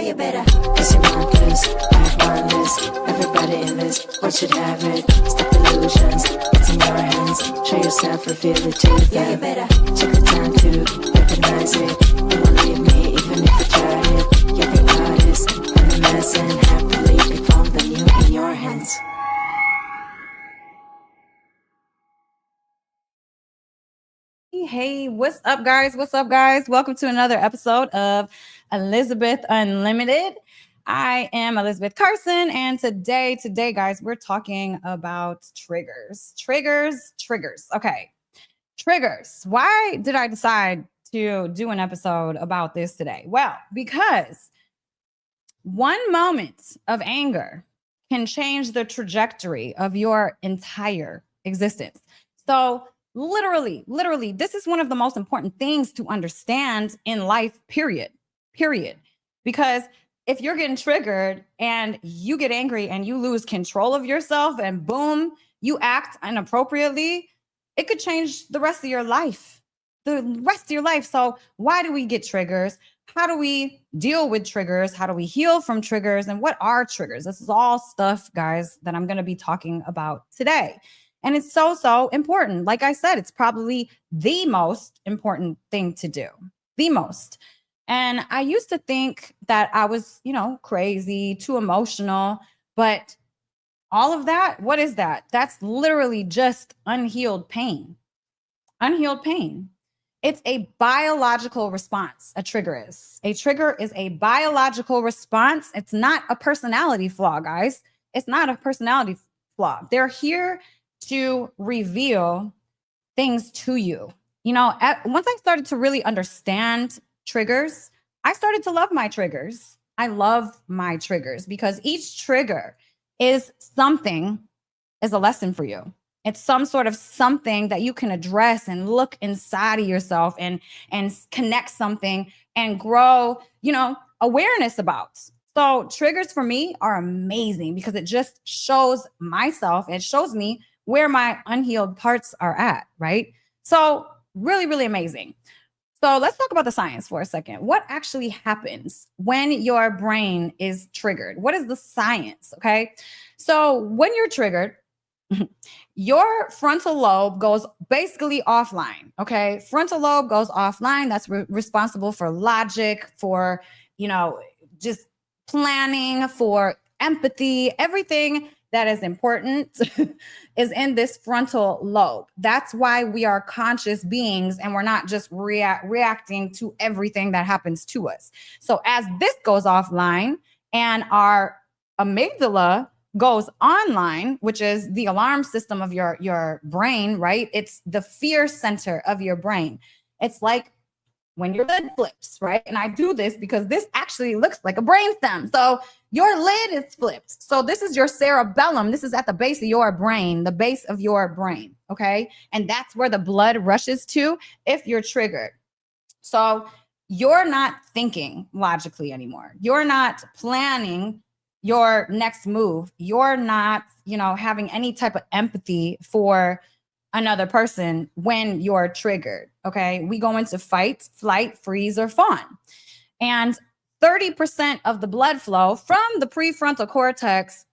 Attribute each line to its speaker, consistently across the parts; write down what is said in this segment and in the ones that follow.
Speaker 1: you better. Cause you want this, I have one this. Everybody in this, what should have it? Stop illusions, it's in your hands. Show yourself, reveal it to them. Yeah, you better. Take the time to recognize it. You won't leave me even if you try it. You're the artist, and the mess, and happily perform the new in your hands.
Speaker 2: Hey, what's up, guys? What's up, guys? Welcome to another episode of Elisabeth Unlimited. I am Elisabeth Carson, and today, guys, we're talking about triggers. Okay, triggers. Why did I decide to do an episode about this today? Well, because one moment of anger can change the trajectory of your entire existence. So, literally, this is one of the most important things to understand in life, period. Because if you're getting triggered and you get angry and you lose control of yourself and boom, you act inappropriately, it could change the rest of your life. So why do we get triggers? How do we deal with triggers? How do we heal from triggers? And what are triggers? This is all stuff, guys, that I'm going to be talking about today. And it's so important. Like I said, it's probably the most important thing to do. The most. And I used to think that I was, crazy, too emotional. But all of that, what is that? That's literally just unhealed pain. Unhealed pain. It's a biological response, a trigger is. A trigger is a biological response. It's not a personality flaw, guys. It's not a personality flaw. They're here to reveal things to you. Once I started to really understand triggers, I started to love my triggers. I love my triggers because each trigger is a lesson for you. It's some sort of something that you can address and look inside of yourself and connect something and grow, awareness about. So triggers for me are amazing because it just shows myself. It shows me where my unhealed parts are at, right? So really amazing. So let's talk about the science for a second. What actually happens when your brain is triggered? What is the science, okay? So when you're triggered, your frontal lobe goes basically offline, okay? Frontal lobe goes offline. That's responsible for logic, for, just planning, for empathy, everything that is important is in this frontal lobe. That's why we are conscious beings and we're not just reacting to everything that happens to us. So as this goes offline and our amygdala goes online, which is the alarm system of your brain, right? It's the fear center of your brain. It's like when your lid flips, right? And I do this because this actually looks like a brainstem. So your lid is flipped. So this is your cerebellum. This is at the base of your brain, the base of your brain, okay? And that's where the blood rushes to if you're triggered. So you're not thinking logically anymore. You're not planning your next move. You're not, having any type of empathy for another person when you're triggered, okay? We go into fight, flight, freeze, or fawn. And 30% of the blood flow from the prefrontal cortex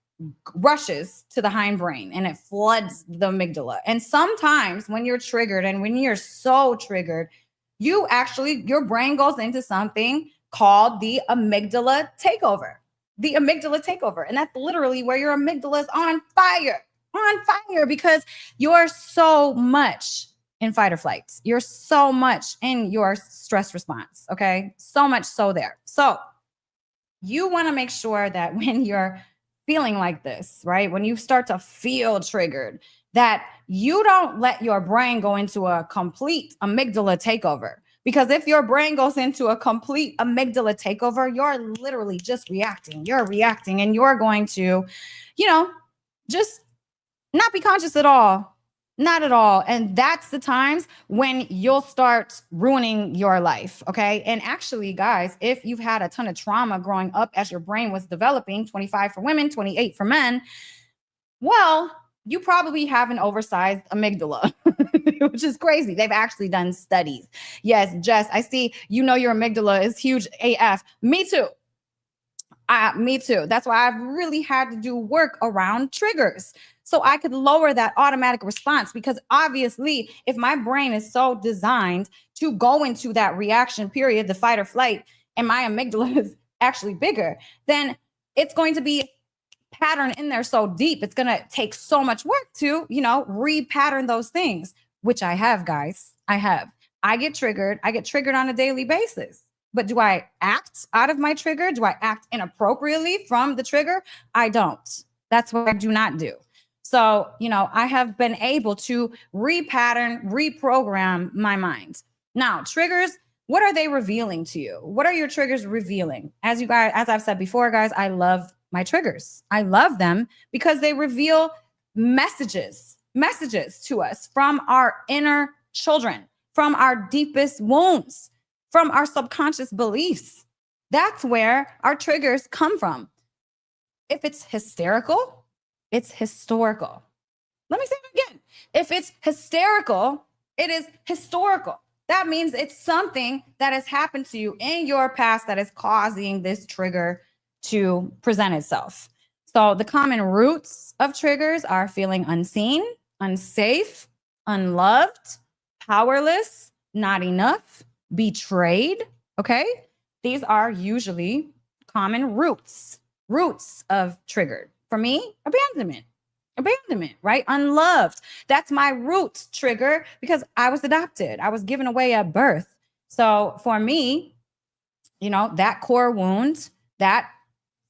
Speaker 2: rushes to the hindbrain and it floods the amygdala. And sometimes when you're triggered and when you're so triggered, your brain goes into something called the amygdala takeover. The amygdala takeover. And that's literally where your amygdala is on fire because you're so much in fight or flight. You're so much in your stress response. Okay. So much so there. So you want to make sure that when you're feeling like this, right? When you start to feel triggered, that you don't let your brain go into a complete amygdala takeover. Because if your brain goes into a complete amygdala takeover, you're literally just reacting. You're reacting and you're going to, just not be conscious at all. Not at all. And that's the times when you'll start ruining your life. Okay. And actually, guys, if you've had a ton of trauma growing up as your brain was developing, 25 for women, 28 for men, well, you probably have an oversized amygdala, which is crazy. They've actually done studies. Yes, Jess, I see, your amygdala is huge AF. Me too. Me too. That's why I've really had to do work around triggers so I could lower that automatic response. Because obviously, if my brain is so designed to go into that reaction period, the fight or flight, and my amygdala is actually bigger, then it's going to be patterned in there so deep. It's going to take so much work to, repattern those things, which I have, guys. I have. I get triggered. I get triggered on a daily basis. But do I act out of my trigger? Do I act inappropriately from the trigger? I don't. That's what I do not do. So, I have been able to repattern, reprogram my mind. Now, triggers, what are they revealing to you? What are your triggers revealing? As I've said before, guys, I love my triggers. I love them because they reveal messages to us from our inner children, from our deepest wounds, from our subconscious beliefs. That's where our triggers come from. If it's hysterical, it's historical. Let me say it again. If it's hysterical, it is historical. That means it's something that has happened to you in your past that is causing this trigger to present itself. So the common roots of triggers are feeling unseen, unsafe, unloved, powerless, not enough, betrayed. Okay. These are usually common roots of triggered. For me, abandonment, right? Unloved. That's my roots trigger because I was adopted. I was given away at birth. So for me, that core wound, that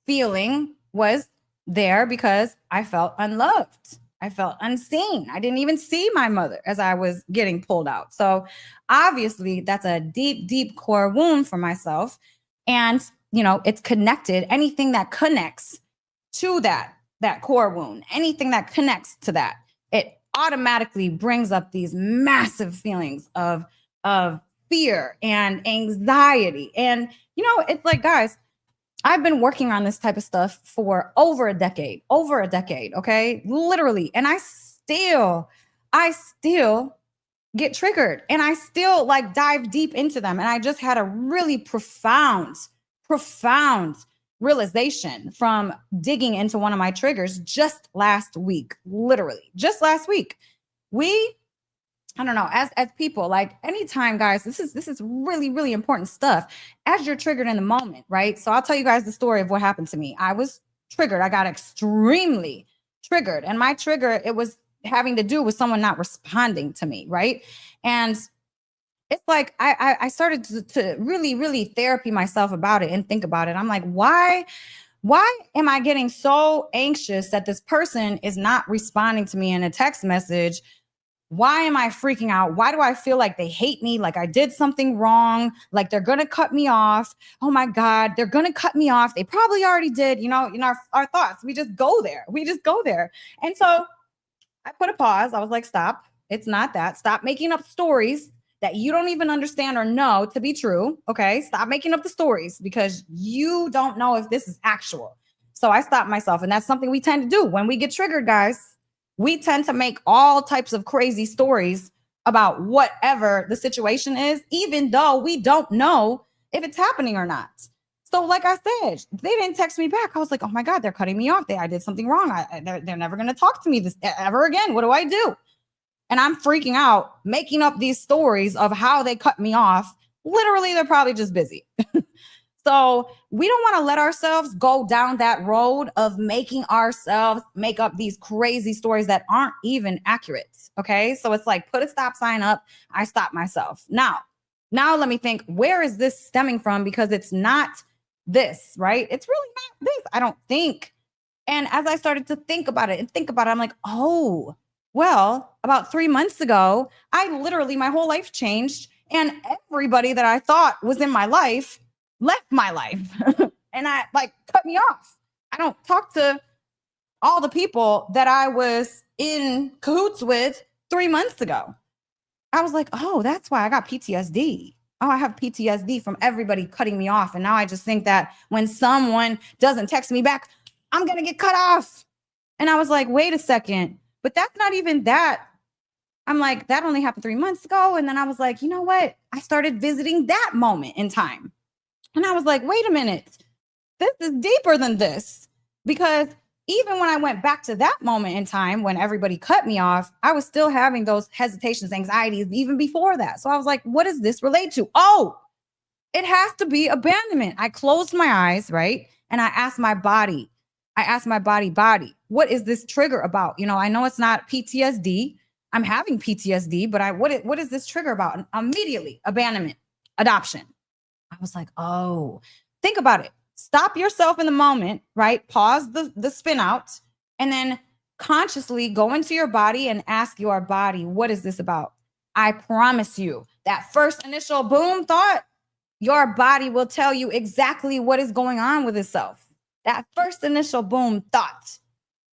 Speaker 2: feeling was there because I felt unloved. I felt unseen. I didn't even see my mother as I was getting pulled out. So obviously that's a deep, deep core wound for myself. And, it's connected. Anything that connects to that core wound, anything that connects to that, it automatically brings up these massive feelings of fear and anxiety. And, it's like, guys, I've been working on this type of stuff for over a decade, okay? Literally. And I still get triggered and I still dive deep into them. And I just had a really profound realization from digging into one of my triggers just last week, literally just last week. I don't know, as people, anytime, guys, this is really, really important stuff as you're triggered in the moment, right? So I'll tell you guys the story of what happened to me. I was triggered. I got extremely triggered. And my trigger, it was having to do with someone not responding to me, right? And it's like I started to really, really therapy myself about it and think about it. I'm like, why am I getting so anxious that this person is not responding to me in a text message? Why am I freaking out? Why do I feel like they hate me? Like I did something wrong? Like they're going to cut me off. Oh my God, they're going to cut me off. They probably already did, in our thoughts. We just go there. And so I put a pause. I was like, stop. It's not that. Stop making up stories that you don't even understand or know to be true. Okay. Stop making up the stories because you don't know if this is actual. So I stopped myself. And that's something we tend to do when we get triggered, guys. We tend to make all types of crazy stories about whatever the situation is, even though we don't know if it's happening or not. So like I said, they didn't text me back. I was like, oh my God, they're cutting me off. I did something wrong. They're never going to talk to me this ever again. What do I do? And I'm freaking out, making up these stories of how they cut me off. Literally, they're probably just busy. So we don't want to let ourselves go down that road of making ourselves make up these crazy stories that aren't even accurate. Okay. So it's like, put a stop sign up. I stop myself. Now let me think, where is this stemming from? Because it's not this, right? It's really not this, I don't think. And as I started to think about it, I'm like, oh, well, about 3 months ago, my whole life changed. And everybody that I thought was in my life left my life and cut me off. I don't talk to all the people that I was in cahoots with 3 months ago. I was like, oh, that's why I got PTSD. Oh, I have PTSD from everybody cutting me off. And now I just think that when someone doesn't text me back, I'm going to get cut off. And I was like, wait a second, but that's not even that. I'm like, that only happened 3 months ago. And then I was like, you know what? I started visiting that moment in time. And I was like, wait a minute. this is deeper than this. Because even when I went back to that moment in time when everybody cut me off, I was still having those hesitations, anxieties, even before that. So I was like, what does this relate to? Oh, it has to be abandonment. I closed my eyes, right? And I asked my body, body, what is this trigger about? I know it's not PTSD. I'm having PTSD, but what is this trigger about? And immediately, abandonment, adoption. I was like, oh, think about it. Stop yourself in the moment, right? Pause the spin out, and then consciously go into your body and ask your body, what is this about? I promise you, that first initial boom thought, your body will tell you exactly what is going on with itself. That first initial boom thought,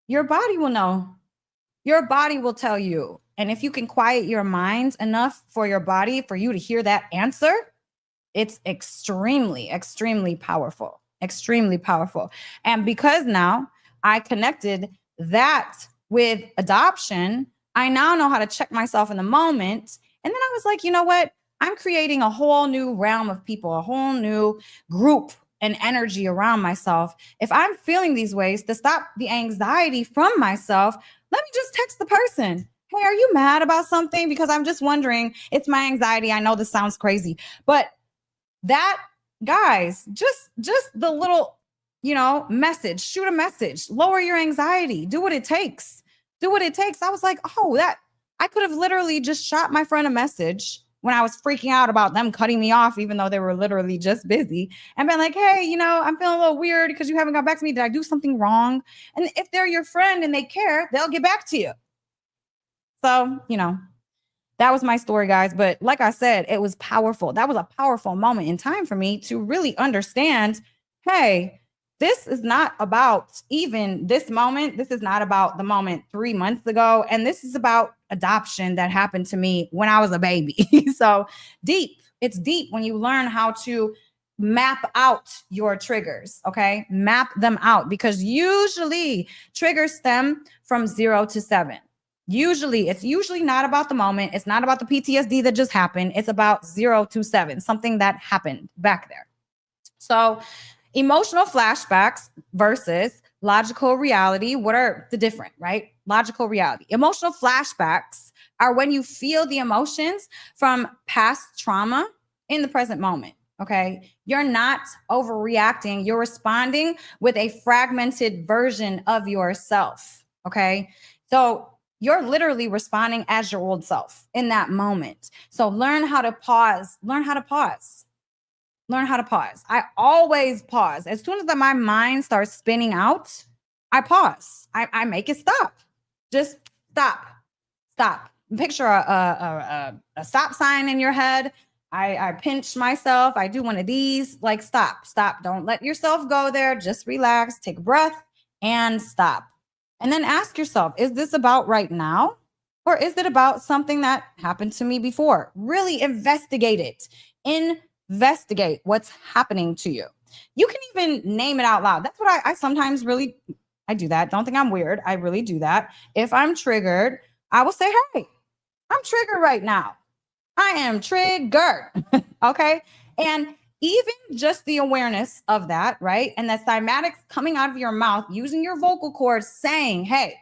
Speaker 2: your body will know. Your body will tell you. And if you can quiet your mind enough for your body, for you to hear that answer, it's extremely, extremely powerful, extremely powerful. And because now I connected that with adoption, I now know how to check myself in the moment. And then I was like, you know what? I'm creating a whole new realm of people, a whole new group and energy around myself. If I'm feeling these ways, to stop the anxiety from myself, let me just text the person. Hey, are you mad about something? Because I'm just wondering, it's my anxiety. I know this sounds crazy, but that, guys, just the little, message, shoot a message, lower your anxiety, do what it takes. Do what it takes. I was like, oh, that I could have literally just shot my friend a message when I was freaking out about them cutting me off, even though they were literally just busy, and been like, hey, I'm feeling a little weird because you haven't got back to me. Did I do something wrong? And if they're your friend and they care, they'll get back to you. So, that was my story, guys. But like I said, it was powerful. That was a powerful moment in time for me to really understand, hey, this is not about even this moment. This is not about the moment 3 months ago. And this is about adoption that happened to me when I was a baby. So deep. It's deep when you learn how to map out your triggers. Okay. Map them out, because usually triggers stem from 0 to 7. It's usually not about the moment. It's not about the PTSD that just happened. It's about 0 to 7, something that happened back there. So emotional flashbacks versus logical reality. What are the different, right? Logical reality. Emotional flashbacks are when you feel the emotions from past trauma in the present moment. Okay. You're not overreacting. You're responding with a fragmented version of yourself. Okay. So you're literally responding as your old self in that moment. So learn how to pause. Learn how to pause. Learn how to pause. I always pause. As soon as my mind starts spinning out, I pause. I make it stop. Just stop. Stop. Picture a stop sign in your head. I pinch myself. I do one of these. Like, stop. Don't let yourself go there. Just relax. Take a breath and stop. And then ask yourself, is this about right now? Or is it about something that happened to me before? Really investigate it. Investigate what's happening to you. You can even name it out loud. That's what I sometimes I do that. Don't think I'm weird. I really do that. If I'm triggered, I will say, hey, I'm triggered right now. I am triggered. Okay. And even just the awareness of that, right? And the cymatics coming out of your mouth, using your vocal cords, saying, hey,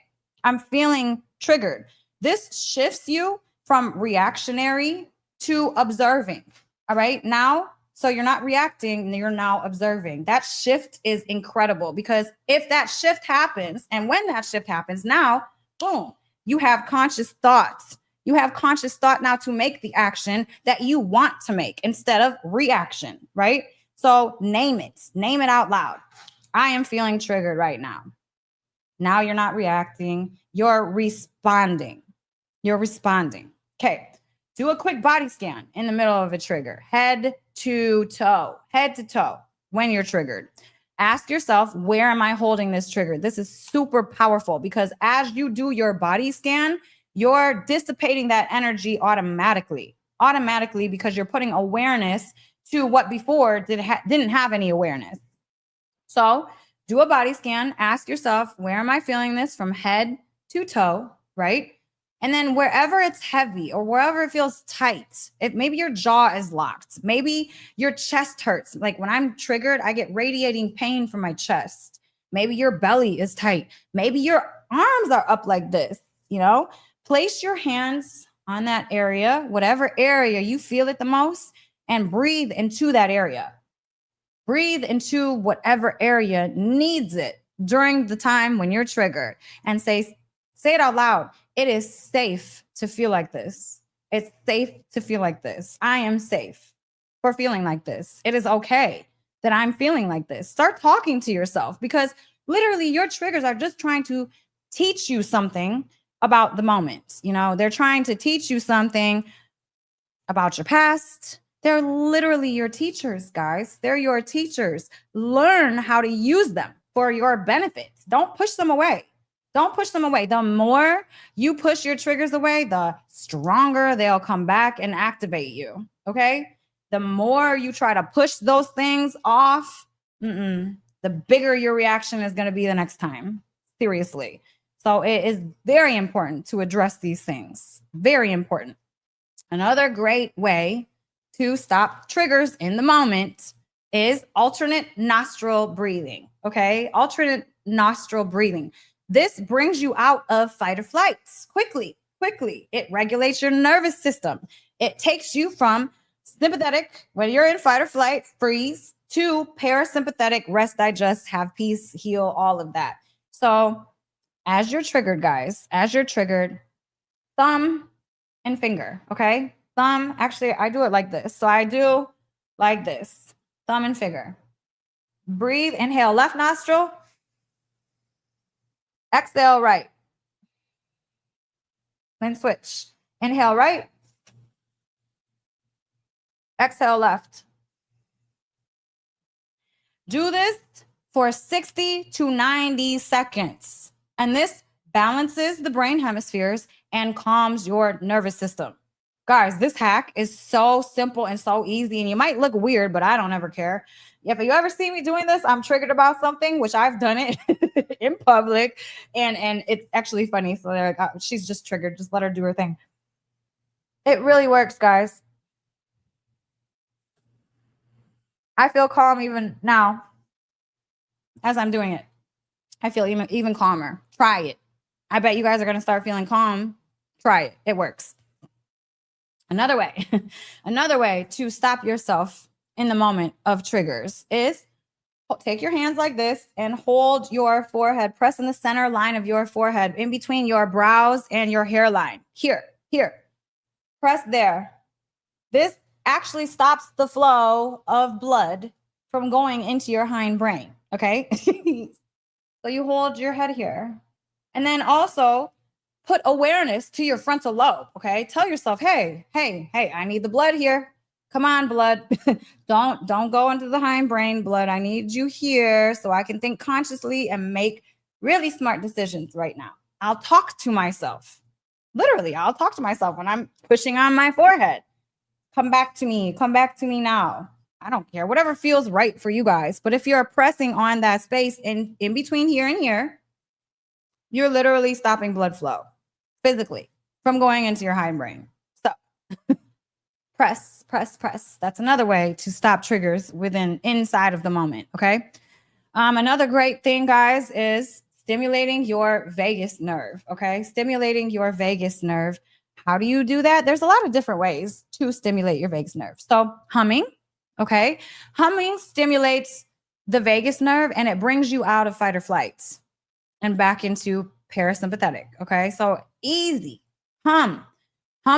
Speaker 2: I'm feeling triggered. This shifts you from reactionary to observing. All right. Now, so you're not reacting, you're now observing. That shift is incredible, because if that shift happens, and when that shift happens, now, boom, you have conscious thoughts. You have conscious thought now to make the action that you want to make instead of reaction, right? So name it out loud. I am feeling triggered right now. Now you're not reacting, you're responding. Okay. Do a quick body scan in the middle of a trigger, head to toe, when you're triggered. Ask yourself, where am I holding this trigger? This is super powerful, because as you do your body scan, you're dissipating that energy automatically, because you're putting awareness to what before didn't have any awareness. So do a body scan. Ask yourself, where am I feeling this from head to toe, right? And then wherever it's heavy or wherever it feels tight, if maybe your jaw is locked, maybe your chest hurts. Like when I'm triggered, I get radiating pain from my chest. Maybe your belly is tight. Maybe your arms are up like this, place your hands on that area, whatever area you feel it the most, and breathe into that area. Breathe into whatever area needs it during the time when you're triggered, and say it out loud. It is safe to feel like this. It's safe to feel like this. I am safe for feeling like this. It is okay that I'm feeling like this. Start talking to yourself, because literally your triggers are just trying to teach you something about the moment. They're trying to teach you something about your past. They're literally your teachers, guys. They're your teachers. Learn how to use them for your benefit. Don't push them away. Don't push them away. The more you push your triggers away, the stronger they'll come back and activate you. Okay? The more you try to push those things off, the bigger your reaction is going to be the next time. Seriously. So it is very important to address these things. Very important. Another great way to stop triggers in the moment is alternate nostril breathing. Okay? Alternate nostril breathing. This brings you out of fight or flight quickly. It regulates your nervous system. It takes you from sympathetic, when you're in fight or flight, freeze, to parasympathetic, rest, digest, have peace, heal, all of that. So as you're triggered, guys, thumb and finger, okay? Thumb, actually, I do it like this. So I do like this, thumb and finger. Breathe, inhale, left nostril. Exhale, right. Then switch. Inhale, right. Exhale, left. Do this for 60 to 90 seconds. And this balances the brain hemispheres and calms your nervous system. Guys, this hack is so simple and so easy, and you might look weird, but I don't ever care. If you ever see me doing this, I'm triggered about something, which I've done it in public, and it's actually funny. So they're like, oh, she's just triggered. Just let her do her thing. It really works, guys. I feel calm even now as I'm doing it. I feel even calmer. Try it. I bet you guys are going to start feeling calm. Try it. It works. Another way to stop yourself in the moment of triggers is take your hands like this and hold your forehead. Press in the center line of your forehead, in between your brows and your hairline. Here. Press there. This actually stops the flow of blood from going into your hindbrain. Okay? So you hold your head here. And then also put awareness to your frontal lobe. Okay? Tell yourself, hey, I need the blood here. Come on, blood. Don't go into the hindbrain, blood. I need you here so I can think consciously and make really smart decisions right now. I'll talk to myself. Literally, I'll talk to myself when I'm pushing on my forehead. Come back to me now. I don't care, whatever feels right for you guys. But if you're pressing on that space in between here and here, you're literally stopping blood flow physically from going into your hindbrain. So press. That's another way to stop triggers inside of the moment. Okay. Another great thing, guys, is stimulating your vagus nerve. Okay. Stimulating your vagus nerve. How do you do that? There's a lot of different ways to stimulate your vagus nerve. So humming. Okay. Humming stimulates the vagus nerve and it brings you out of fight or flight and back into parasympathetic. Okay. So easy. Hum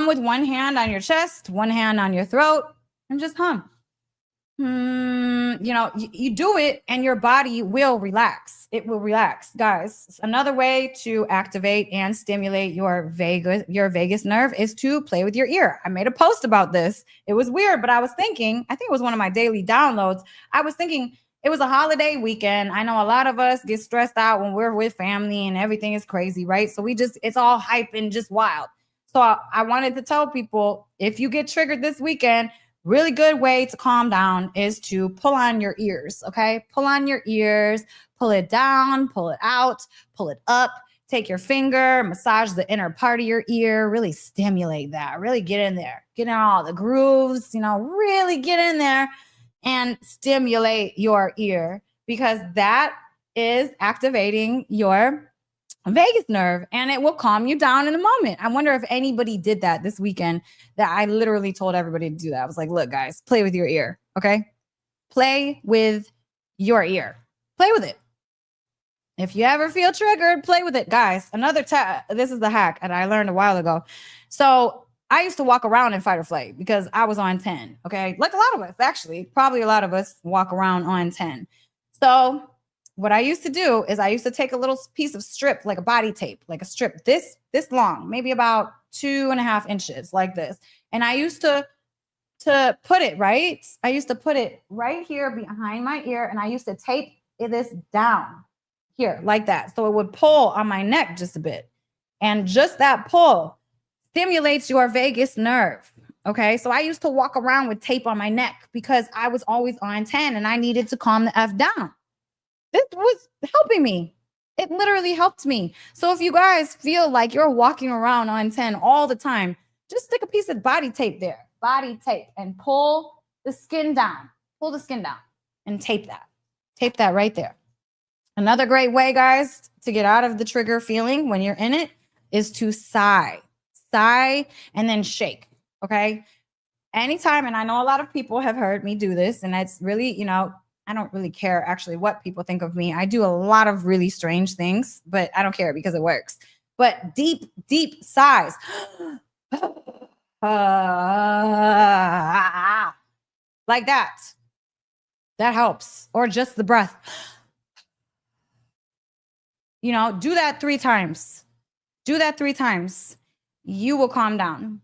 Speaker 2: with one hand on your chest, one hand on your throat, and just hum. You do it and your body will relax. It will relax, guys. Another way to activate and stimulate your vagus nerve is to play with your ear. I made a post about this. It was weird, but I think it was one of my daily downloads. I was thinking it was a holiday weekend. I know a lot of us get stressed out when we're with family and everything is crazy, right? So it's all hype and just wild. So I wanted to tell people, if you get triggered this weekend, really good way to calm down is to pull on your ears, okay? Pull on your ears, pull it down, pull it out, pull it up. take your finger, massage the inner part of your ear, really stimulate that, really get in there, get in all the grooves, really get in there and stimulate your ear, because that is activating your vagus nerve and it will calm you down in a moment. I wonder if anybody did that this weekend, that I literally told everybody to do that. I was like, look, guys, play with your ear. Okay. Play with your ear. Play with it. If you ever feel triggered, play with it, guys. This is the hack that I learned a while ago. So I used to walk around in fight or flight because I was on 10. Okay. Like a lot of us, actually, probably a lot of us walk around on 10. So what I used to do is I used to take a little piece of strip, like a body tape, like a strip this long, maybe about 2.5 inches, like this. And I used to put it right. I used to put it right here behind my ear, and I used to tape this down here like that. So it would pull on my neck just a bit. And just that pull stimulates your vagus nerve. Okay. So I used to walk around with tape on my neck because I was always on 10 and I needed to calm the F down. This was helping me. It literally helped me. So if you guys feel like you're walking around on 10 all the time, just stick a piece of body tape there, and pull the skin down, and tape that right there. Another great way, guys, to get out of the trigger feeling when you're in it is to sigh and then shake. Okay. Anytime. And I know a lot of people have heard me do this, and it's really, I don't really care actually what people think of me. I do a lot of really strange things, but I don't care because it works. But deep, deep sighs. Like that. That helps. Or just the breath. Do that 3 times. You will calm down.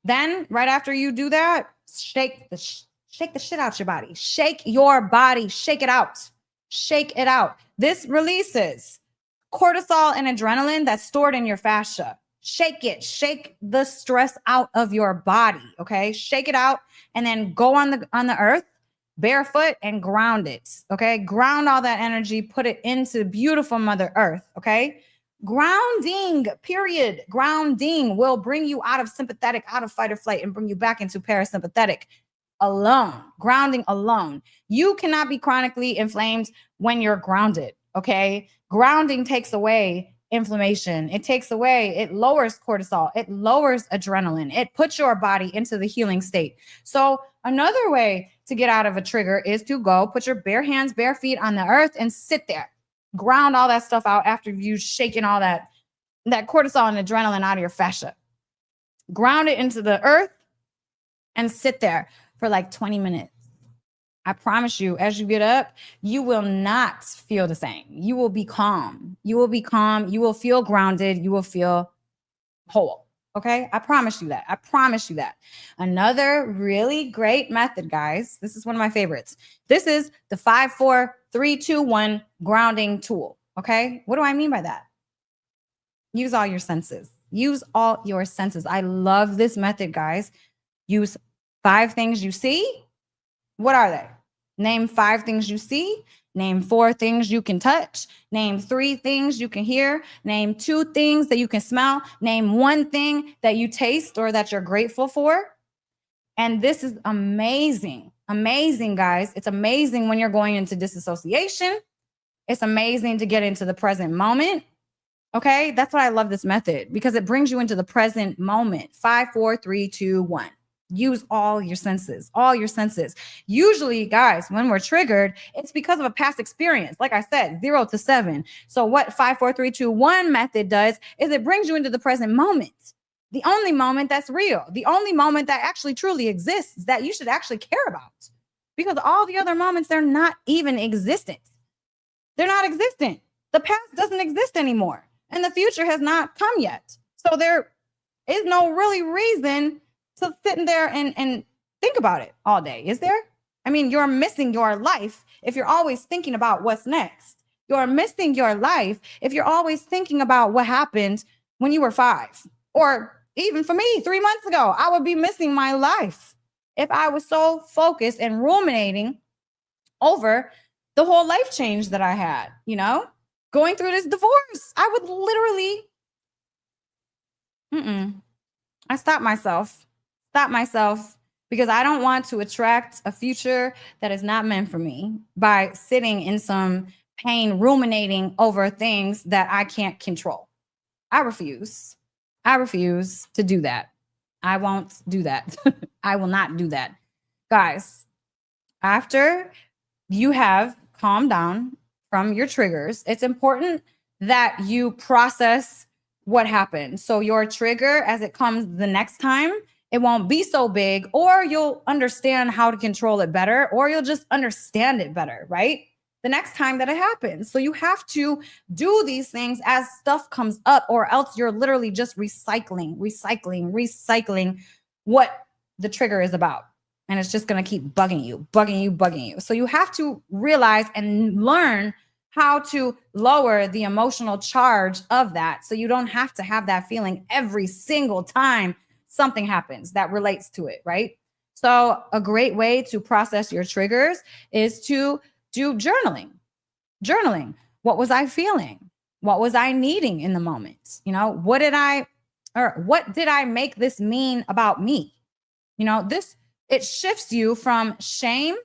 Speaker 2: Then right after you do that, shake the shit out your body. Shake your body. Shake it out. This releases cortisol and adrenaline that's stored in your fascia. Shake it. Shake the stress out of your body. Okay. Shake it out and then go on the earth barefoot and ground it. Okay. Ground all that energy, put it into beautiful Mother Earth. Okay. Grounding, period. Grounding will bring you out of sympathetic, out of fight or flight, and bring you back into parasympathetic alone. Grounding alone. You cannot be chronically inflamed when you're grounded. Okay. Grounding takes away inflammation. It lowers cortisol. It lowers adrenaline. It puts your body into the healing state. So another way to get out of a trigger is to go put your bare hands, bare feet on the earth and sit there. Ground all that stuff out after you've shaken all that cortisol and adrenaline out of your fascia. Ground it into the earth and sit there for like 20 minutes. I promise you, as you get up, you will not feel the same. You will be calm. You will feel grounded. You will feel whole. Okay. I promise you that. Another really great method, guys. This is one of my favorites. This is the 5, 4, 3, 2, 1 grounding tool. Okay. What do I mean by that? Use all your senses. I love this method, guys. Use 5 things you see. What are they? Name 5 things you see. Name 4 things you can touch. Name 3 things you can hear. Name 2 things that you can smell. Name 1 thing that you taste or that you're grateful for. And this is amazing. Amazing, guys. It's amazing when you're going into disassociation. It's amazing to get into the present moment. Okay. That's why I love this method, because it brings you into the present moment. 5, 4, 3, 2, 1. Use all your senses. Usually, guys, when we're triggered, it's because of a past experience. Like I said, 0 to 7. So what 5, 4, 3, 2, 1 method does is it brings you into the present moment. The only moment that's real, the only moment that actually truly exists, that you should actually care about, because all the other moments, they're not even existent. They're not existent. The past doesn't exist anymore, and the future has not come yet. So there is no really reason to sit in there and think about it all day, is there? I mean, you're missing your life if you're always thinking about what's next. You're missing your life if you're always thinking about what happened when you were 5. Or even for me, 3 months ago, I would be missing my life if I was so focused and ruminating over the whole life change that I had, going through this divorce. I would literally, I stop myself because I don't want to attract a future that is not meant for me by sitting in some pain, ruminating over things that I can't control. I refuse. I refuse to do that. I won't do that. I will not do that. Guys, after you have calmed down from your triggers, it's important that you process what happened. So your trigger, as it comes the next time, it won't be so big, or you'll understand how to control it better, or you'll just understand it better, right? The next time that it happens. So you have to do these things as stuff comes up, or else you're literally just recycling what the trigger is about. And it's just going to keep bugging you. So you have to realize and learn how to lower the emotional charge of that. So you don't have to have that feeling every single time something happens that relates to it, right? So a great way to process your triggers is to do journaling. Journaling. What was I feeling? What was I needing in the moment? What did I make this mean about me? It shifts you from shame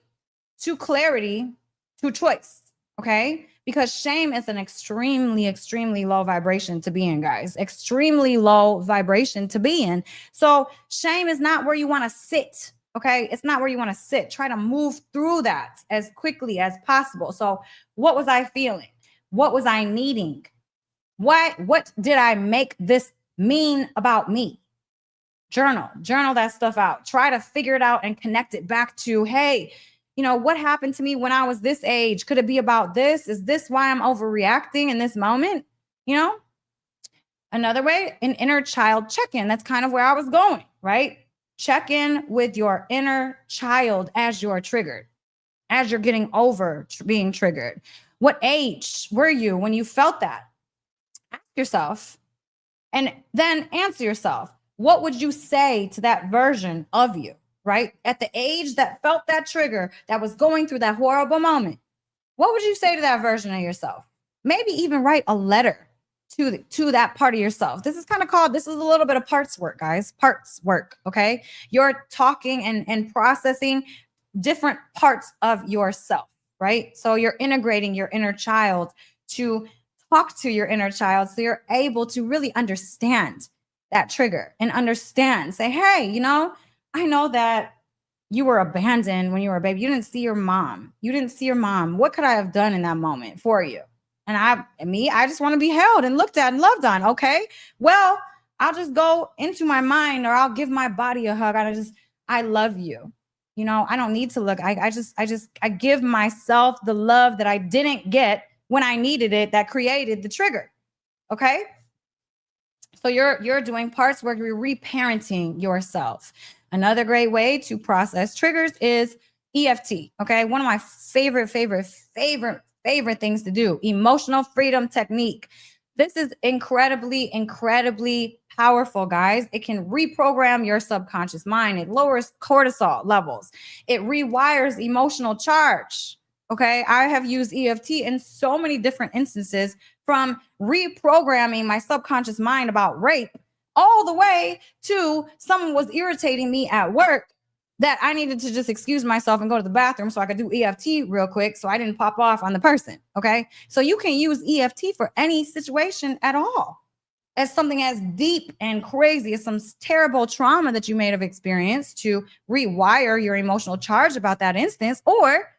Speaker 2: to clarity to choice. Okay. Because shame is an extremely, extremely low vibration to be in, guys. Extremely low vibration to be in. So shame is not where you want to sit. Okay. It's not where you want to sit. Try to move through that as quickly as possible. So what was I feeling? What was I needing? What did I make this mean about me? Journal that stuff out. Try to figure it out and connect it back to, hey, what happened to me when I was this age? Could it be about this? Is this why I'm overreacting in this moment? Another way, an inner child check-in. That's kind of where I was going, right? Check in with your inner child as you're triggered, as you're getting over being triggered. What age were you when you felt that? Ask yourself, and then answer yourself. What would you say to that version of you, right? At the age that felt that trigger, that was going through that horrible moment. What would you say to that version of yourself? Maybe even write a letter to that part of yourself. This is a little bit of parts work, guys. Parts work, okay? You're talking and processing different parts of yourself, right? So you're integrating your inner child to talk to your inner child so you're able to really understand that trigger and say, hey, I know that you were abandoned when you were a baby. You didn't see your mom. What could I have done in that moment for you? And I just want to be held and looked at and loved on. Okay, well, I'll just go into my mind, or I'll give my body a hug. I love you. I don't need to look. I give myself the love that I didn't get when I needed it, that created the trigger. Okay. So you're doing parts where you're reparenting yourself. Another great way to process triggers is EFT. Okay. One of my favorite things to do, emotional freedom technique. This is incredibly powerful, guys. It can reprogram your subconscious mind. It lowers cortisol levels. It rewires emotional charge. Okay. I have used EFT in so many different instances, from reprogramming my subconscious mind about rape all the way to someone was irritating me at work that I needed to just excuse myself and go to the bathroom so I could do EFT real quick so I didn't pop off on the person. Okay. So you can use EFT for any situation at all. As something as deep and crazy as some terrible trauma that you may have experienced, to rewire your emotional charge about that instance, or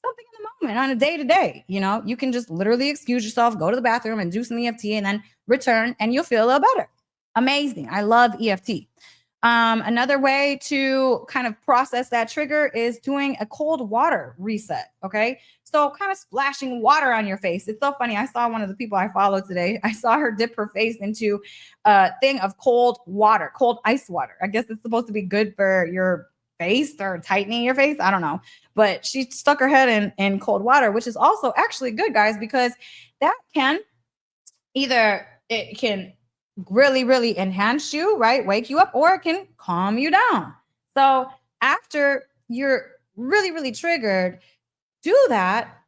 Speaker 2: something in the moment on a day-to-day. You can just literally excuse yourself, go to the bathroom and do some EFT, and then return, and you'll feel a little better. Amazing. I love EFT. Another way to kind of process that trigger is doing a cold water reset. Okay. So kind of splashing water on your face. It's so funny. I saw one of the people I follow today. I saw her dip her face into a thing of cold water, cold ice water. I guess it's supposed to be good for your face or tightening your face. I don't know. But she stuck her head in cold water, which is also actually good, guys, because that can it can really enhance you, right? Wake you up, or it can calm you down. So after you're really triggered, do that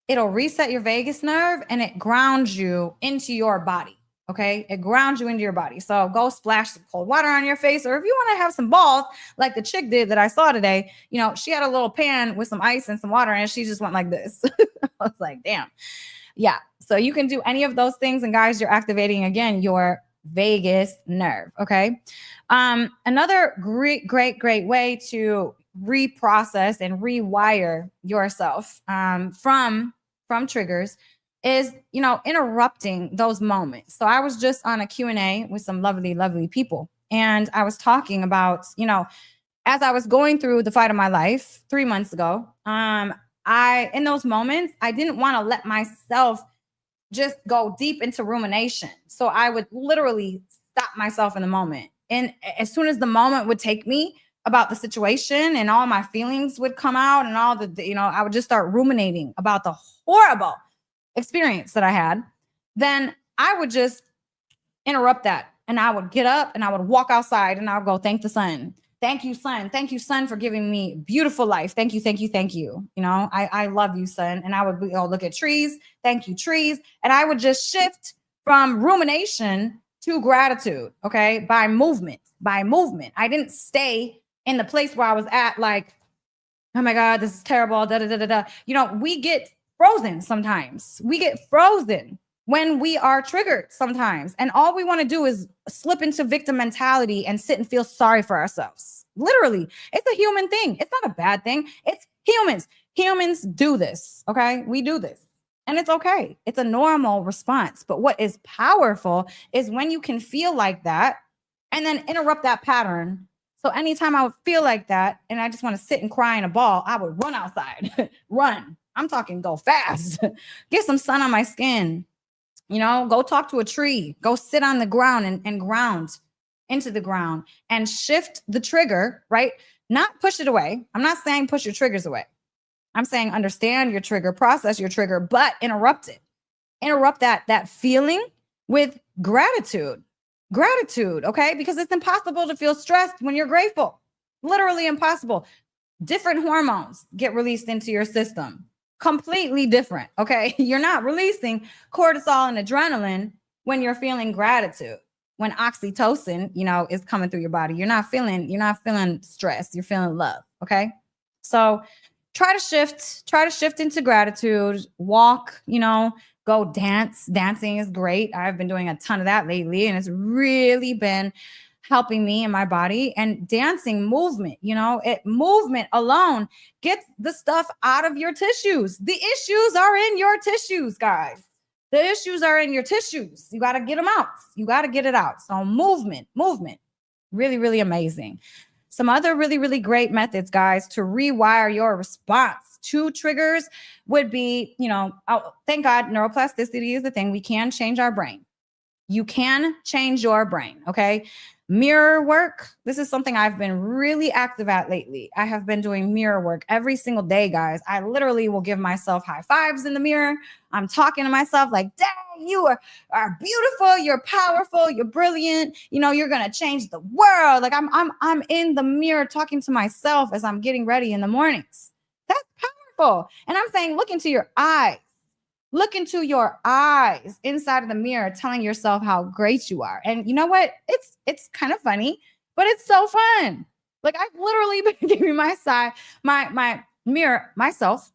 Speaker 2: it'll reset your vagus nerve and it grounds you into your body. Okay. It grounds you into your body. So go splash some cold water on your face. Or if you want to have some balls, like the chick did that I saw today, she had a little pan with some ice and some water and she just went like this. I was like, damn. Yeah. So you can do any of those things. And guys, you're activating again your vagus nerve. Okay. Another great way to reprocess and rewire yourself from triggers is interrupting those moments. So I was just on a Q&A with some lovely people, and I was talking about as I was going through the fight of my life 3 months ago, in those moments I didn't want to let myself just go deep into rumination. So I would literally stop myself in the moment. And as soon as the moment would take me about the situation and all my feelings would come out and all I would just start ruminating about the horrible experience that I had. Then I would just interrupt that. And I would get up and I would walk outside and I would go, thank the sun. Thank you, sun. Thank you, sun, for giving me beautiful life. Thank you. I love you, sun. And I would look at trees. Thank you, trees. And I would just shift from rumination to gratitude, okay? By movement. I didn't stay in the place where I was at like, oh my God, this is terrible. We get frozen sometimes. We get frozen when we are triggered sometimes. And all we want to do is slip into victim mentality and sit and feel sorry for ourselves. Literally, it's a human thing. It's not a bad thing. It's humans. Humans do this, okay? We do this. And it's okay. It's a normal response. But what is powerful is when you can feel like that and then interrupt that pattern. So anytime I would feel like that and I just want to sit and cry in a ball, I would run outside. Run. I'm talking go fast. Get some sun on my skin. Go talk to a tree, go sit on the ground and ground into the ground and shift the trigger, right? Not push it away. I'm not saying push your triggers away. I'm saying understand your trigger, process your trigger, but interrupt it. Interrupt that feeling with gratitude. Gratitude, okay? Because it's impossible to feel stressed when you're grateful. Literally impossible. Different hormones get released into your system. Completely different. Okay. You're not releasing cortisol and adrenaline when you're feeling gratitude. When oxytocin, is coming through your body, you're not feeling stress. You're feeling love. Okay. So try to shift into gratitude, walk, go dance. Dancing is great. I've been doing a ton of that lately, and it's really been helping me in my body. And dancing, movement, movement alone gets the stuff out of your tissues. The issues are in your tissues, guys. The issues are in your tissues. You got to get them out. You got to get it out. So movement, really, really amazing. Some other really, really great methods, guys, to rewire your response to triggers would be, thank God, neuroplasticity is the thing. We can change our brain. You can change your brain. Okay. Mirror work. This is something I've been really active at lately. I have been doing mirror work every single day, guys. I literally will give myself high fives in the mirror. I'm talking to myself like, dang, you are beautiful. You're powerful. You're brilliant. You're going to change the world. Like I'm in the mirror talking to myself as I'm getting ready in the mornings. That's powerful. And I'm saying, look into your eyes. Look into your eyes inside of the mirror, telling yourself how great you are. And you know what? It's kind of funny, but it's so fun. Like I've literally been giving my mirror, myself,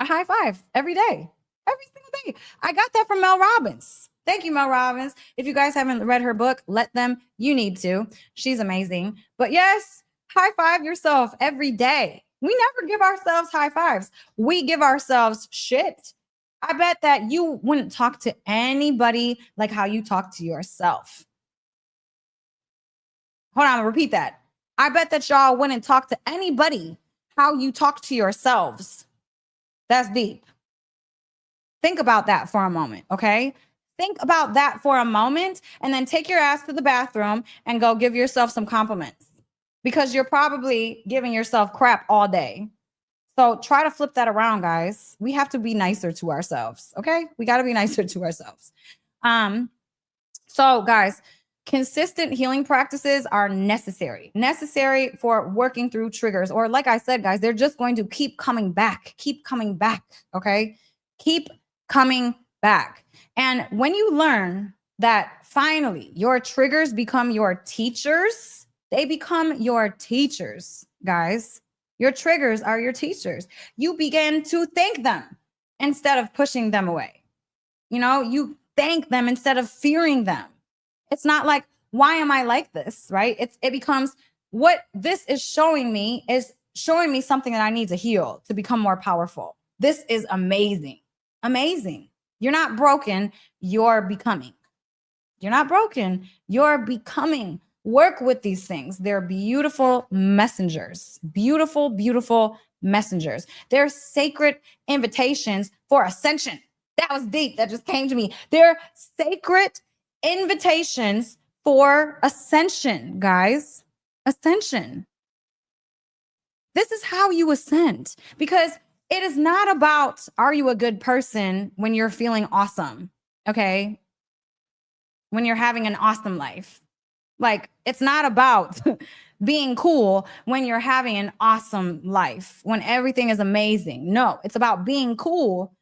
Speaker 2: a high five every day, every single day. I got that from Mel Robbins. Thank you, Mel Robbins. If you guys haven't read her book, let them. You need to. She's amazing. But yes, high five yourself every day. We never give ourselves high fives. We give ourselves shit. I bet that you wouldn't talk to anybody like how you talk to yourself. Hold on, I'll repeat that. I bet that y'all wouldn't talk to anybody how you talk to yourselves. That's deep. Think about that for a moment, okay? Think about that for a moment and then take your ass to the bathroom and go give yourself some compliments because you're probably giving yourself crap all day. So try to flip that around, guys. We have to be nicer to ourselves, okay? We got to be nicer to ourselves. So guys, consistent healing practices are necessary for working through triggers. Or like I said, guys, they're just going to keep coming back, okay? Keep coming back. And when you learn that finally your triggers become your teachers, they become your teachers, guys. Your triggers are your teachers. You begin to thank them instead of pushing them away. You thank them instead of fearing them. It's not like, why am I like this? Right? It becomes, what this is showing me something that I need to heal to become more powerful. This is amazing. Amazing. You're not broken, you're becoming. You're not broken, you're becoming. Work with these things. They're beautiful messengers. Beautiful, beautiful messengers. They're sacred invitations for ascension. That was deep. That just came to me. They're sacred invitations for ascension, guys. Ascension. This is how you ascend, because it is not about, are you a good person when you're feeling awesome? Okay. When you're having an awesome life. Like, it's not about being cool when you're having an awesome life, when everything is amazing. No, it's about being cool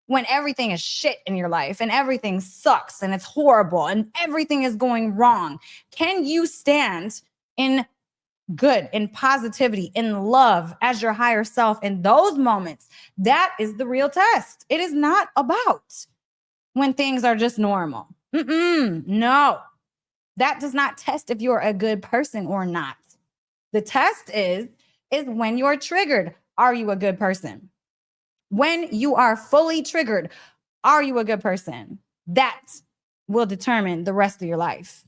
Speaker 2: when everything is shit in your life and everything sucks and it's horrible and everything is going wrong. Can you stand in good, in positivity, in love as your higher self in those moments? That is the real test. It is not about when things are just normal. No, that does not test if you're a good person or not. The test is when you're triggered, are you a good person? When you are fully triggered, are you a good person? That will determine the rest of your life.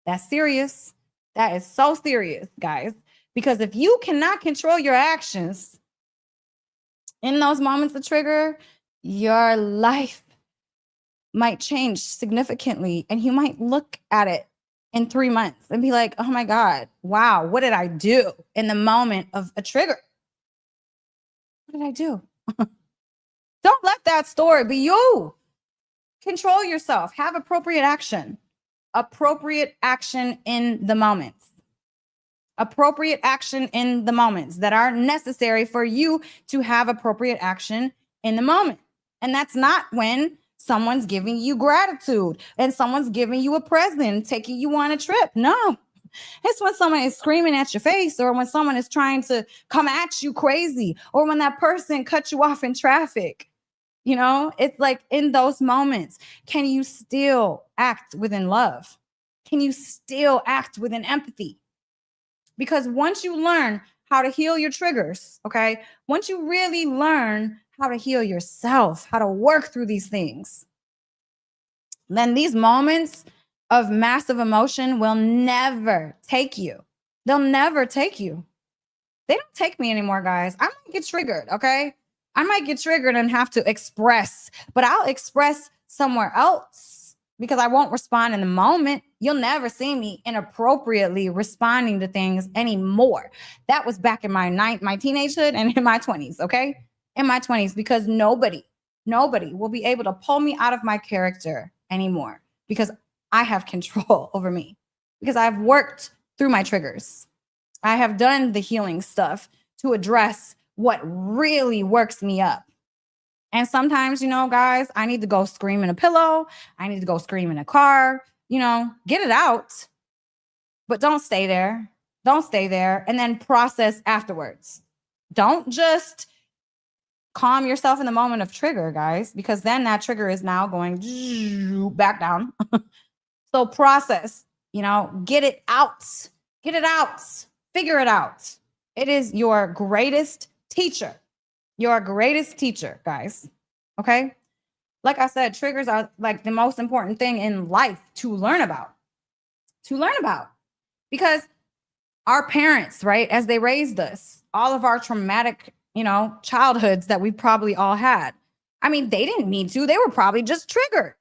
Speaker 2: That's serious. That is so serious, guys. Because if you cannot control your actions in those moments of trigger, your life might change significantly. And you might look at it in 3 months and be like, oh my God, wow, what did I do in the moment of a trigger? What did I do? Don't let that story be you. Control yourself. Have appropriate action. Appropriate action in the moments. Appropriate action in the moments that are necessary for you to have appropriate action in the moment. And that's not when someone's giving you gratitude and someone's giving you a present, taking you on a trip. No, it's when someone is screaming at your face, or when someone is trying to come at you crazy, or when that person cut you off in traffic. It's like, in those moments, can you still act within love? Can you still act within empathy? Because once you learn how to heal your triggers, okay, once you really learn how to heal yourself, how to work through these things, then these moments of massive emotion will never take you. They'll never take you. They don't take me anymore, guys. I might get triggered, okay? I might get triggered and have to express, but I'll express somewhere else because I won't respond in the moment. You'll never see me inappropriately responding to things anymore. That was back in my teenagehood and in my 20s, okay? In my 20s, because nobody will be able to pull me out of my character anymore, because I have control over me, because I've worked through my triggers. I have done the healing stuff to address what really works me up. And sometimes, guys, I need to go scream in a pillow. I need to go scream in a car, get it out. But don't stay there. Don't stay there and then process afterwards. Don't just calm yourself in the moment of trigger, guys, because then that trigger is now going back down. So process, get it out. Get it out. Figure it out. It is your greatest teacher. Your greatest teacher, guys. Okay? Like I said, triggers are like the most important thing in life to learn about. To learn about. Because our parents, right, as they raised us, all of our traumatic, childhoods that we probably all had. I mean, they didn't mean to. They were probably just triggered.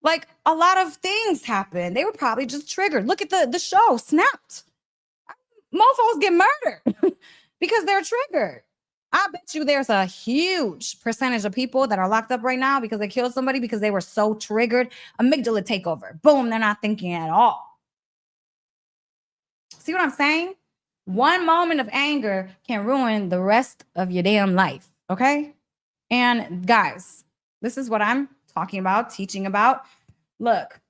Speaker 2: Like, a lot of things happen. They were probably just triggered. Look at the show, Snapped. Mofos get murdered because they're triggered. I bet you there's a huge percentage of people that are locked up right now because they killed somebody because they were so triggered. Amygdala takeover. Boom, they're not thinking at all. See what I'm saying? One moment of anger can ruin the rest of your damn life, okay? And guys, this is what I'm talking about, teaching about. Look,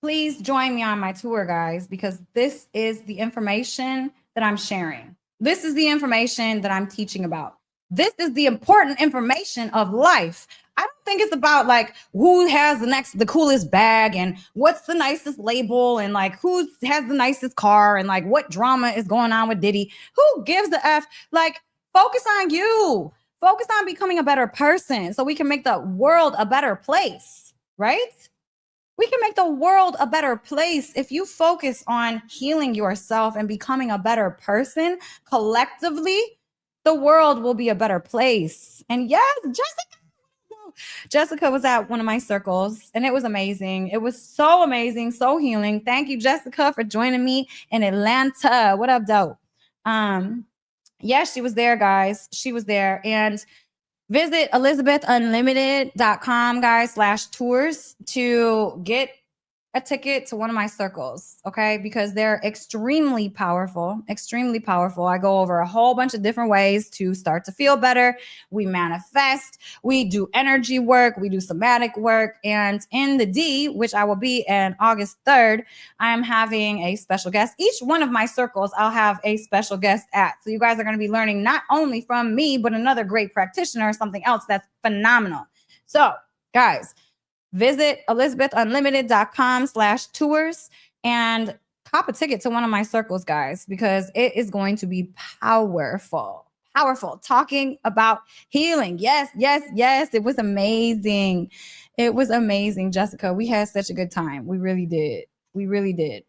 Speaker 2: please join me on my tour, guys, because this is the information that I'm sharing. This is the information that I'm teaching about. This is the important information of life. I don't think it's about like who has the coolest bag and what's the nicest label and like who has the nicest car and like what drama is going on with Diddy. Who gives the F? Like, focus on you. Focus on becoming a better person so we can make the world a better place, right? We can make the world a better place if you focus on healing yourself and becoming a better person collectively. The world will be a better place. And yes, Jessica was at one of my circles and it was amazing. It was so amazing, so healing. Thank you, Jessica, for joining me in Atlanta. What up, dope? Yes, she was there, guys. She was there. And visit elisabethunlimited.com, guys, /tours to get a ticket to one of my circles, okay? Because they're extremely powerful, extremely powerful. I go over a whole bunch of different ways to start to feel better. We manifest, we do energy work, we do somatic work. And in the D, which I will be on August 3rd, I am having a special guest. Each one of my circles, I'll have a special guest at. So you guys are going to be learning not only from me, but another great practitioner, something else that's phenomenal. So, guys, visit elisabethunlimited.com /tours and cop a ticket to one of my circles, guys, because it is going to be powerful. Powerful. Talking about healing. Yes, yes, yes. It was amazing. It was amazing, Jessica. We had such a good time. We really did. We really did.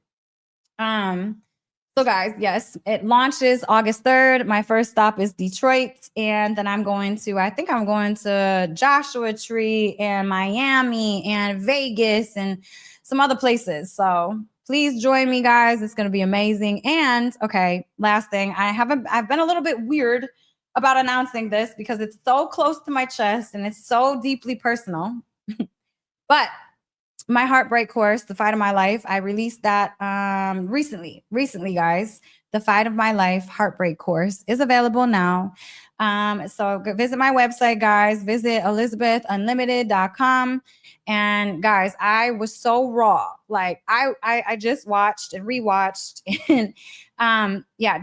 Speaker 2: So guys, yes, it launches August 3rd. My first stop is Detroit. And then I'm going to Joshua Tree and Miami and Vegas and some other places. So please join me, guys. It's going to be amazing. And okay, last thing, I've been a little bit weird about announcing this because it's so close to my chest and it's so deeply personal. But my heartbreak course, The Fight of My Life, I released that recently, guys. The Fight of My Life heartbreak course is available now. So visit my website, guys. Visit elisabethunlimited.com. And guys, I was so raw. Like I just watched and rewatched and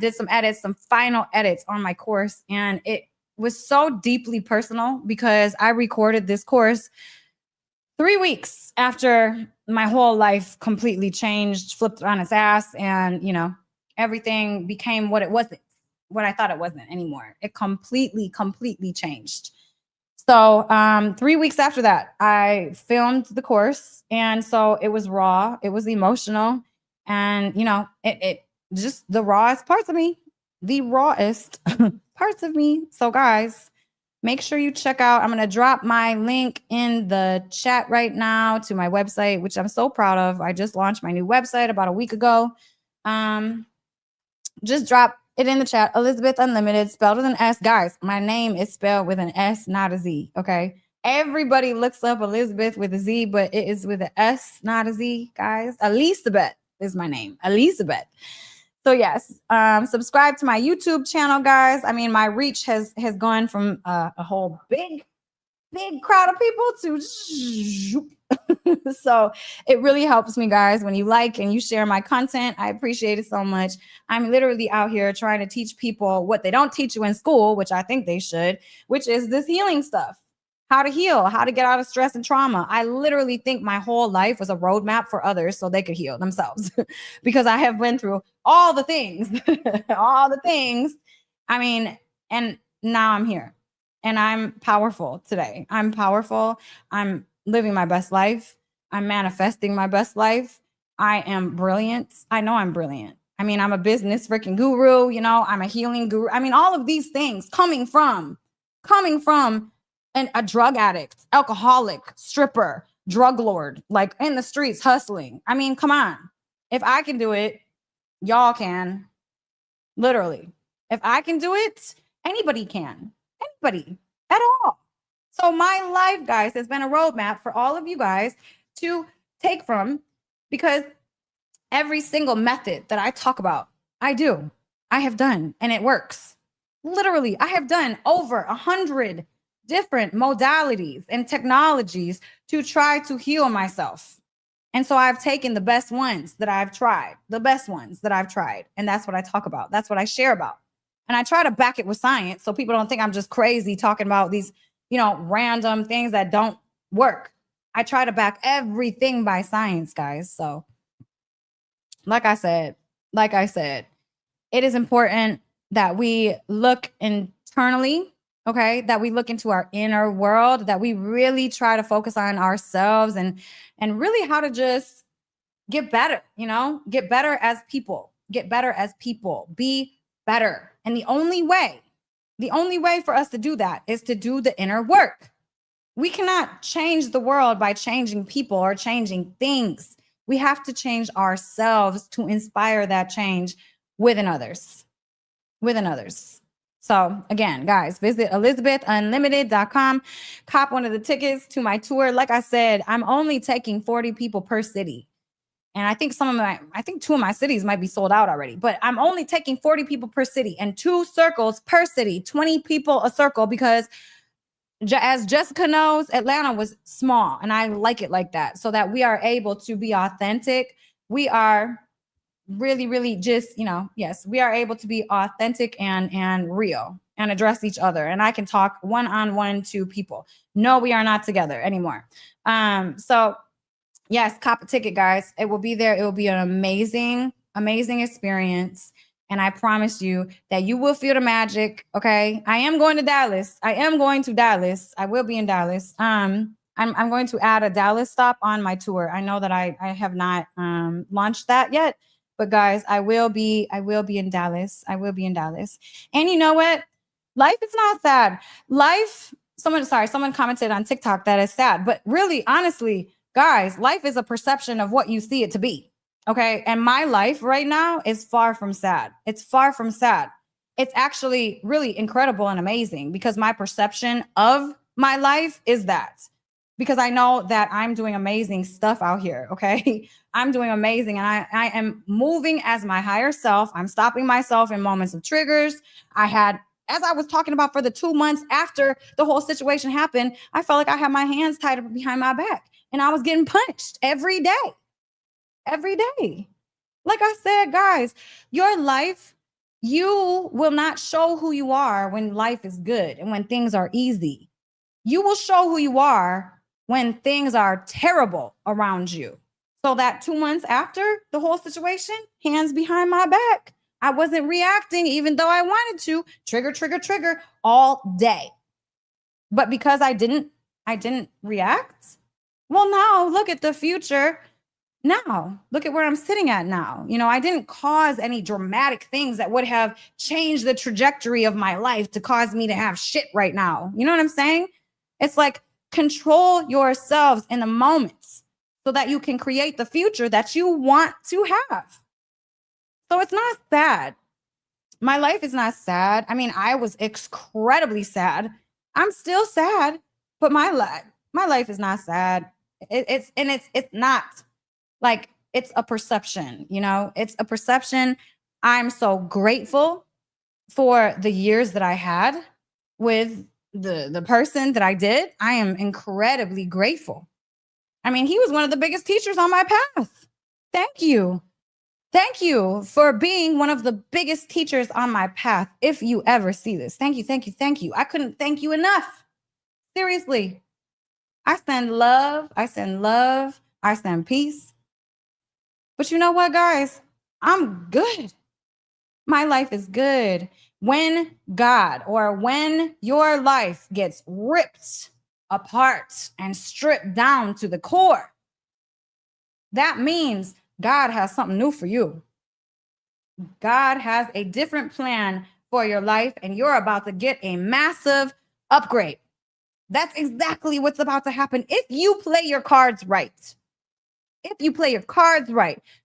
Speaker 2: did some final edits on my course. And it was so deeply personal because I recorded this course 3 weeks after my whole life completely changed, flipped on its ass, and everything became what I thought it wasn't anymore. It completely changed. So 3 weeks after that, I filmed the course, and so it was raw, it was emotional, and it just the rawest parts of me, the rawest parts of me. So guys, make sure you check out. I'm going to drop my link in the chat right now to my website, which I'm so proud of. I just launched my new website about a week ago. Just drop it in the chat. Elisabeth Unlimited, spelled with an S. Guys, my name is spelled with an S, not a Z. Okay. Everybody looks up Elisabeth with a Z, but it is with an S, not a Z, guys. Elisabeth is my name. Elisabeth. So yes, subscribe to my YouTube channel, guys. I mean, my reach has gone from a whole big crowd of people to so it really helps me, guys, when you like and you share my content. I appreciate it so much. I'm literally out here trying to teach people what they don't teach you in school, which I think they should, which is this healing stuff. How to heal, how to get out of stress and trauma. I literally think my whole life was a roadmap for others so they could heal themselves because I have been through all the things, all the things. I mean, and now I'm here and I'm powerful today. I'm powerful. I'm living my best life. I'm manifesting my best life. I am brilliant. I know I'm brilliant. I mean, I'm a business freaking guru, I'm a healing guru. I mean, all of these things coming from a drug addict, alcoholic, stripper, drug lord, like in the streets hustling. I mean, come on. If I can do it, y'all can. Literally. If I can do it, anybody can. Anybody at all. So my life, guys, has been a roadmap for all of you guys to take from, because every single method that I talk about, I have done, and it works. Literally, I have done over 100 different modalities and technologies to try to heal myself. And so I've taken the best ones that I've tried, And that's what I talk about. That's what I share about. And I try to back it with science so people don't think I'm just crazy talking about these, random things that don't work. I try to back everything by science, guys. So, like I said, it is important that we look internally, okay? That we look into our inner world, that we really try to focus on ourselves and really how to just get better, get better as people, be better. And the only way for us to do that is to do the inner work. We cannot change the world by changing people or changing things. We have to change ourselves to inspire that change within others. So again, guys, visit ElisabethUnlimited.com. Cop one of the tickets to my tour. Like I said, I'm only taking 40 people per city. And I think two of my cities might be sold out already, but I'm only taking 40 people per city and 2 circles per city, 20 people a circle, because as Jessica knows, Atlanta was small and I like it like that so that we are able to be authentic. We are really, really just, yes, we are able to be authentic and real and address each other. And I can talk one-on-one to people. No, we are not together anymore. So yes, cop a ticket, guys. It will be there. It will be an amazing, amazing experience. And I promise you that you will feel the magic. Okay. I am going to Dallas. I will be in Dallas. I'm going to add a Dallas stop on my tour. I know that I have not launched that yet, but guys, I will be in Dallas. And you know what? Life is not sad. Someone commented on TikTok that it's sad, but really, honestly, guys, life is a perception of what you see it to be. Okay. And my life right now is far from sad. It's far from sad. It's actually really incredible and amazing because my perception of my life is that. Because I know that I'm doing amazing stuff out here. Okay. I'm doing amazing. And I am moving as my higher self. I'm stopping myself in moments of triggers. As I was talking about for the 2 months after the whole situation happened, I felt like I had my hands tied up behind my back and I was getting punched every day. Like I said, guys, your life, you will not show who you are when life is good and when things are easy. You will show who you are when things are terrible around you. So that 2 months after the whole situation, hands behind my back, I wasn't reacting even though I wanted to. Trigger all day. But because I didn't react. Well, now look at the future. Now, look at where I'm sitting at now. I didn't cause any dramatic things that would have changed the trajectory of my life to cause me to have shit right now. You know what I'm saying? It's like control yourselves in the moments so that you can create the future that you want to have. So it's not sad. My life is not sad. I mean, I was incredibly sad. I'm still sad, but my life is not sad. It's not like, it's a perception, it's a perception. I'm so grateful for the years that I had with the person that I did. I am incredibly grateful. I mean, he was one of the biggest teachers on my path. Thank you for being one of the biggest teachers on my path. If you ever see this, thank you. I couldn't thank you enough. Seriously. I send love. I send peace. But you know what, guys? I'm good. My life is good. When your life gets ripped apart and stripped down to the core, that means God has something new for you. God has a different plan for your life, and you're about to get a massive upgrade. That's exactly what's about to happen if you play your cards right.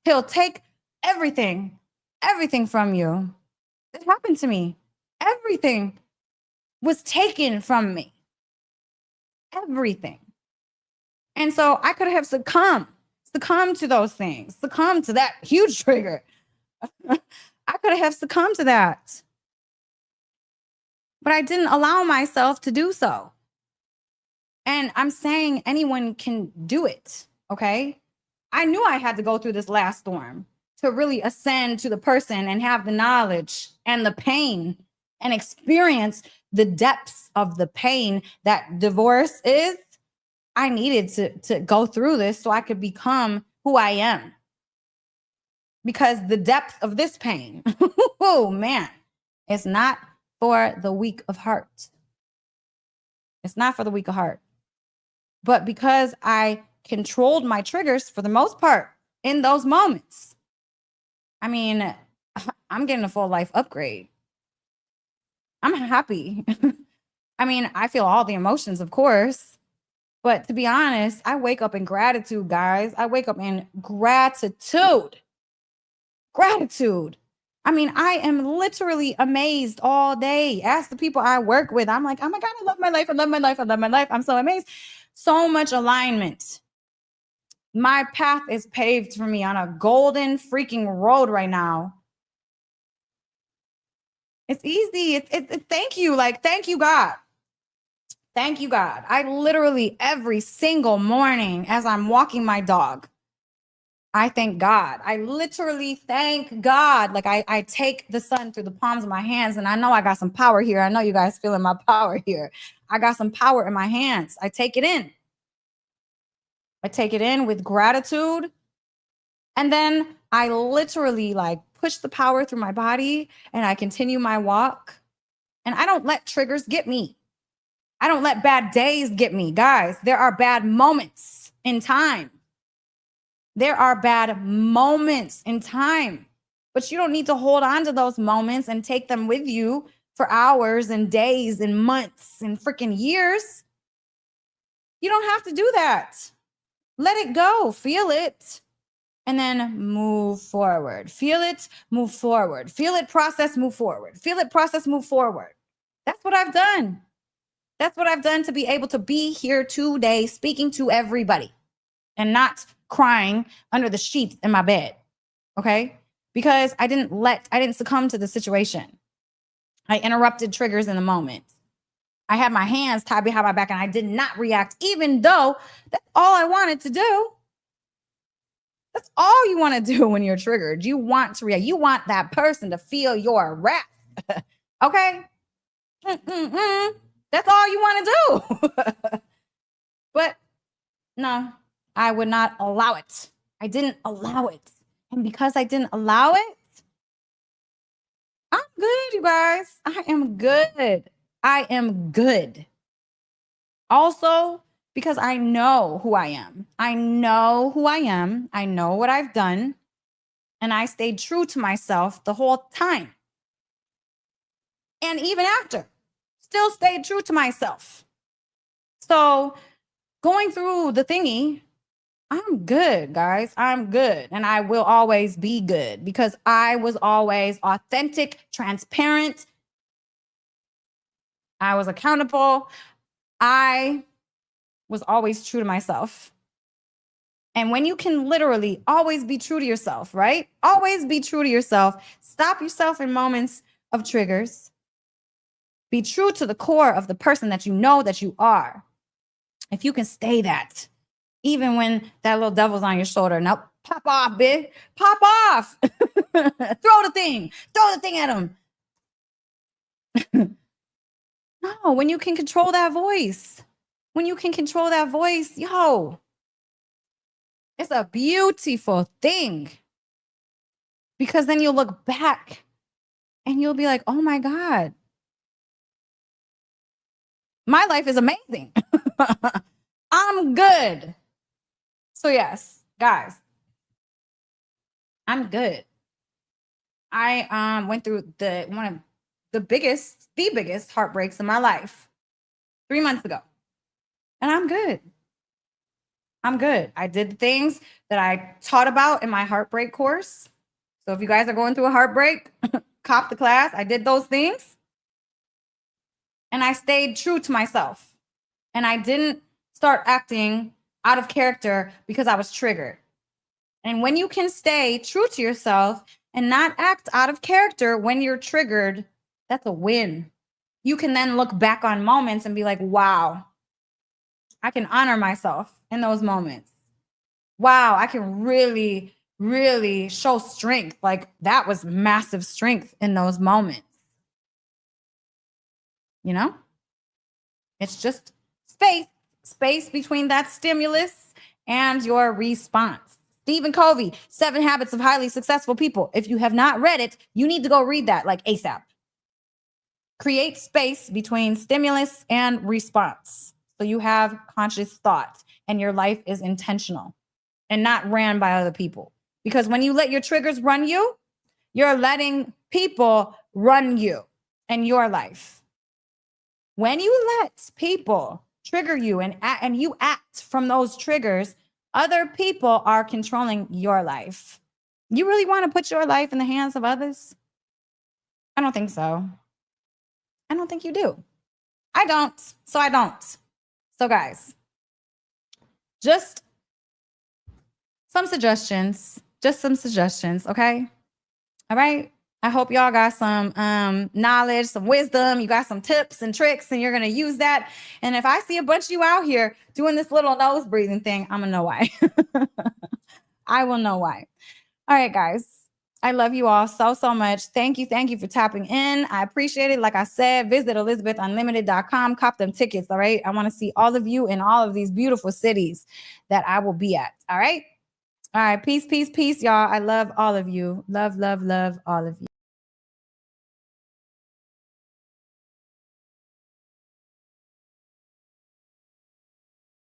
Speaker 2: He'll take everything from you. It happened to me. Everything was taken from me. Everything. And so I could have succumbed to those things, succumbed to that huge trigger. I could have succumbed to that. but I didn't allow myself to do so. And I'm saying anyone can do it. Okay. I knew I had to go through this last storm to really ascend to the person and have the knowledge and the pain and experience the depths of the pain that divorce is. I needed to go through this so I could become who I am. Because the depth of this pain, oh man, it's not for the weak of heart. It's not for the weak of heart. But because I controlled my triggers for the most part in those moments, I mean, I'm getting a full life upgrade. I'm happy. I mean, I feel all the emotions, of course. But to be honest, I wake up in gratitude, guys. I wake up in gratitude. Gratitude. I mean, I am literally amazed all day. Ask the people I work with. I'm like, oh my God, I love my life. I love my life. I love my life. I'm so amazed. So much alignment. My path is paved for me on a golden freaking road right now. It's easy. Thank you. Like, thank you, God. Thank you, God. I literally every single morning as I'm walking my dog, I thank God. I literally thank God. Like I take the sun through the palms of my hands and I know I got some power here. I know you guys feeling my power here. I got some power in my hands. I take it in. I take it in with gratitude. And then I literally like push the power through my body and I continue my walk. And I don't let triggers get me. I don't let bad days get me. Guys, there are bad moments in time. There are bad moments in time, but you don't need to hold on to those moments and take them with you for hours and days and months and freaking years. You don't have to do that. Let it go, feel it, and then move forward. Feel it, move forward. Feel it, process, move forward. Feel it, process, move forward. That's what I've done. That's what I've done to be able to be here today speaking to everybody and not crying under the sheets in my bed. Okay? Because I didn't succumb to the situation. I interrupted triggers in the moment. I had my hands tied behind my back and I did not react, even though that's all I wanted to do. That's all you want to do when you're triggered. You want to react. You want that person to feel your wrath. Okay? That's all you want to do. But no, I would not allow it. I didn't allow it. And because I didn't allow it, I'm good, you guys. I am good. I am good. Also, because I know who I am. I know who I am. I know what I've done. And I stayed true to myself the whole time. And even after, still stayed true to myself. So going through the thingy, I'm good, guys. I'm good. And I will always be good because I was always authentic, transparent. I was accountable. I was always true to myself. And when you can literally always be true to yourself, right? Always be true to yourself. Stop yourself in moments of triggers. Be true to the core of the person that you know that you are. If you can stay that, even when that little devil's on your shoulder, now pop off, bitch. Pop off. Throw the thing at him. No, when you can control that voice, yo, it's a beautiful thing. Because then you'll look back and you'll be like, oh my God, my life is amazing. I'm good. So yes, guys, I'm good. I went through one of the biggest heartbreaks in my life 3 months ago. And I'm good. I'm good. I did the things that I taught about in my heartbreak course. So if you guys are going through a heartbreak, cop the class. I did those things. And I stayed true to myself. And I didn't start acting out of character because I was triggered. And when you can stay true to yourself and not act out of character when you're triggered, that's a win. you can then look back on moments and be like, wow, I can honor myself in those moments. Wow, I can really, really show strength. Like that was massive strength in those moments. You know, it's just space between that stimulus and your response. Stephen Covey, 7 Habits of Highly Successful People. If you have not read it, you need to go read that like ASAP. Create space between stimulus and response. So you have conscious thought and your life is intentional and not ran by other people. Because when you let your triggers run you, you're letting people run you and your life. When you let people trigger you and you act from those triggers, other people are controlling your life. You really want to put your life in the hands of others? I don't think so. I don't think you do. I don't. So I don't. So guys, just some suggestions. Just some suggestions, okay? All right. I hope y'all got some knowledge, some wisdom. You got some tips and tricks, and you're going to use that. And if I see a bunch of you out here doing this little nose breathing thing, I'm going to know why. I will know why. All right, guys. I love you all so, so much. Thank you. Thank you for tapping in. I appreciate it. Like I said, visit ElisabethUnlimited.com. Cop them tickets, all right? I want to see all of you in all of these beautiful cities that I will be at, all right? All right. Peace, peace, peace, y'all. I love all of you. Love, love, love all of you.